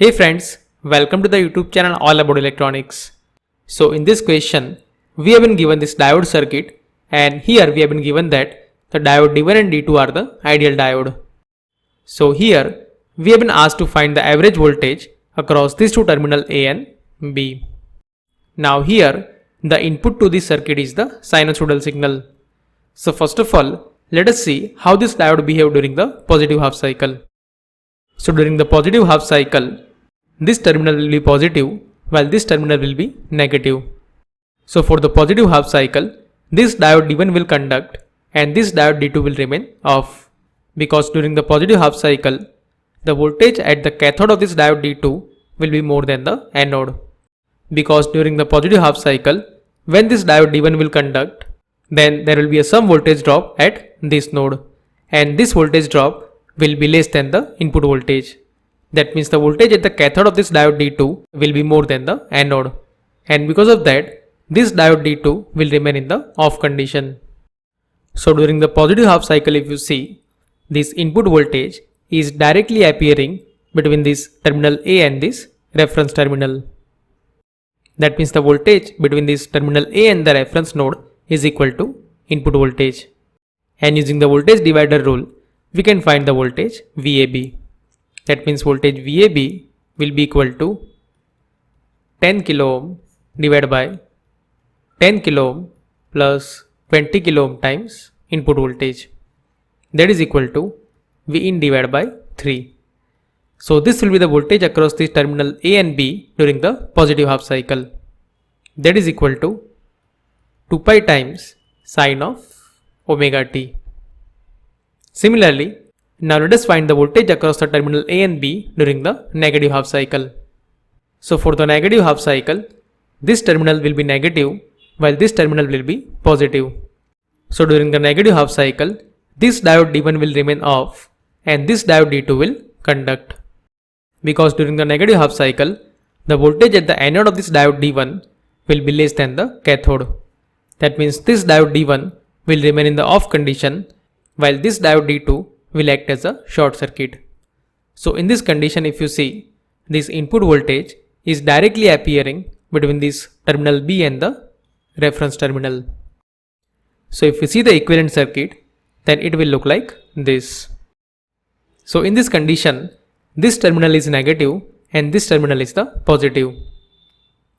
Hey friends, welcome to the YouTube channel all about electronics. So in this question, we have been given this diode circuit and here we have been given that the diode D1 and D2 are the ideal diode. So here we have been asked to find the average voltage across these two terminals A and B. Now here the input to this circuit is the sinusoidal signal. So first of all, let us see how this diode behave during the positive half cycle. So during the positive half cycle, this terminal will be positive while this terminal will be negative. So for the positive half cycle, this diode D1 will conduct and this diode D2 will remain off. Because during the positive half cycle, the voltage at the cathode of this diode D2 will be more than the anode. Because during the positive half cycle, when this diode D1 will conduct, then there will be some voltage drop at this node, and this voltage drop will be less than the input voltage. That means the voltage at the cathode of this diode D2 will be more than the anode, and because of that, this diode D2 will remain in the off condition. So during the positive half cycle, if you see, this input voltage is directly appearing between this terminal A and this reference terminal. That means the voltage between this terminal A and the reference node is equal to input voltage. And using the voltage divider rule, we can find the voltage VAB. That means voltage VAB will be equal to 10 kilo ohm divided by 10 kilo ohm plus 20 kilo ohm times input voltage. That is equal to Vin divided by 3. So this will be the voltage across this terminal A and B during the positive half cycle. That is equal to 2 pi times sine of omega t. Similarly, now let us find the voltage across the terminal A and B during the negative half cycle. So for the negative half cycle, this terminal will be negative while this terminal will be positive. So during the negative half cycle, this diode D1 will remain off and this diode D2 will conduct. Because during the negative half cycle, the voltage at the anode of this diode D1 will be less than the cathode. That means this diode D1 will remain in the off condition while this diode D2 will act as a short circuit. So in this condition, if you see, this input voltage is directly appearing between this terminal B and the reference terminal. So if you see the equivalent circuit, then it will look like this. So in this condition, this terminal is negative and this terminal is the positive.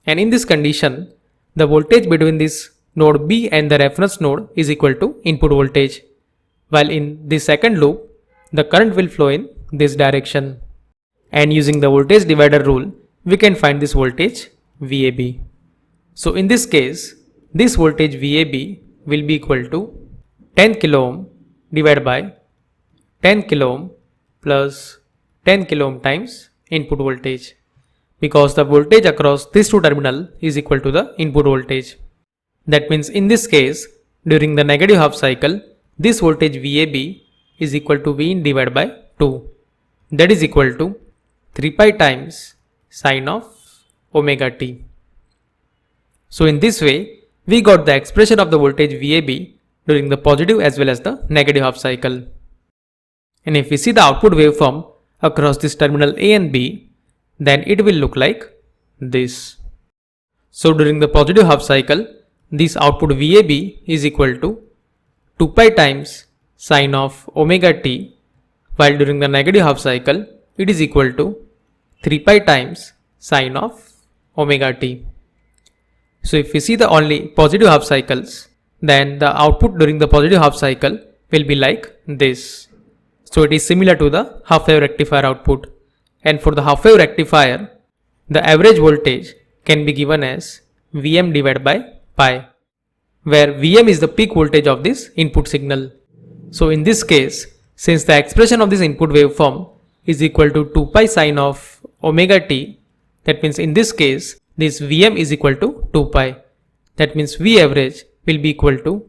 And in this condition, the voltage between this node B and the reference node is equal to input voltage. While in the second loop, the current will flow in this direction. And using the voltage divider rule, we can find this voltage VAB. So in this case, this voltage VAB will be equal to 10 kilo ohm divided by 10 kilo ohm plus 10 kilo ohm times input voltage. Because the voltage across these two terminals is equal to the input voltage. That means in this case, during the negative half cycle, this voltage VAB is equal to Vin divided by 2. That is equal to 3 pi times sine of omega t. So in this way, we got the expression of the voltage VAB during the positive as well as the negative half cycle. And if we see the output waveform across this terminal A and B, then it will look like this. So during the positive half cycle, this output VAB is equal to 2 pi times sine of omega t, while during the negative half cycle, it is equal to 3 pi times sine of omega t. So if we see the only positive half cycles, then the output during the positive half cycle will be like this. So it is similar to the half wave rectifier output. And for the half wave rectifier, the average voltage can be given as Vm divided by pi, where Vm is the peak voltage of this input signal. So in this case, since the expression of this input waveform is equal to 2 pi sine of omega t, that means in this case, this Vm is equal to 2 pi. That means V average will be equal to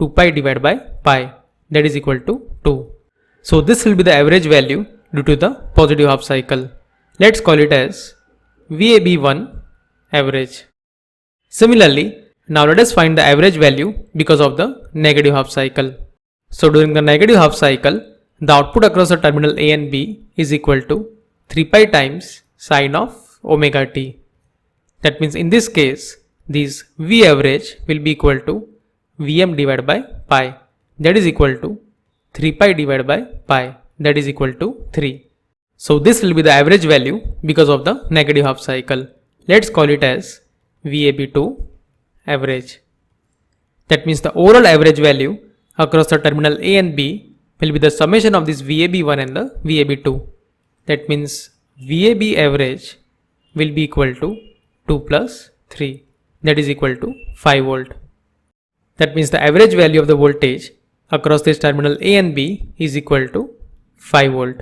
2 pi divided by pi, that is equal to 2. So this will be the average value due to the positive half cycle. Let's call it as VAB1 average. Similarly, now let us find the average value because of the negative half cycle. So during the negative half cycle, the output across the terminal A and B is equal to 3 pi times sine of omega t. That means in this case, this V average will be equal to Vm divided by pi, that is equal to 3 pi divided by pi, that is equal to 3. So this will be the average value because of the negative half cycle. Let's call it as VAB2 average. That means the overall average value across the terminal A and B will be the summation of this VAB1 and the VAB2. That means VAB average will be equal to 2 plus 3, that is equal to 5 volt. That means the average value of the voltage across this terminal A and B is equal to 5 volt.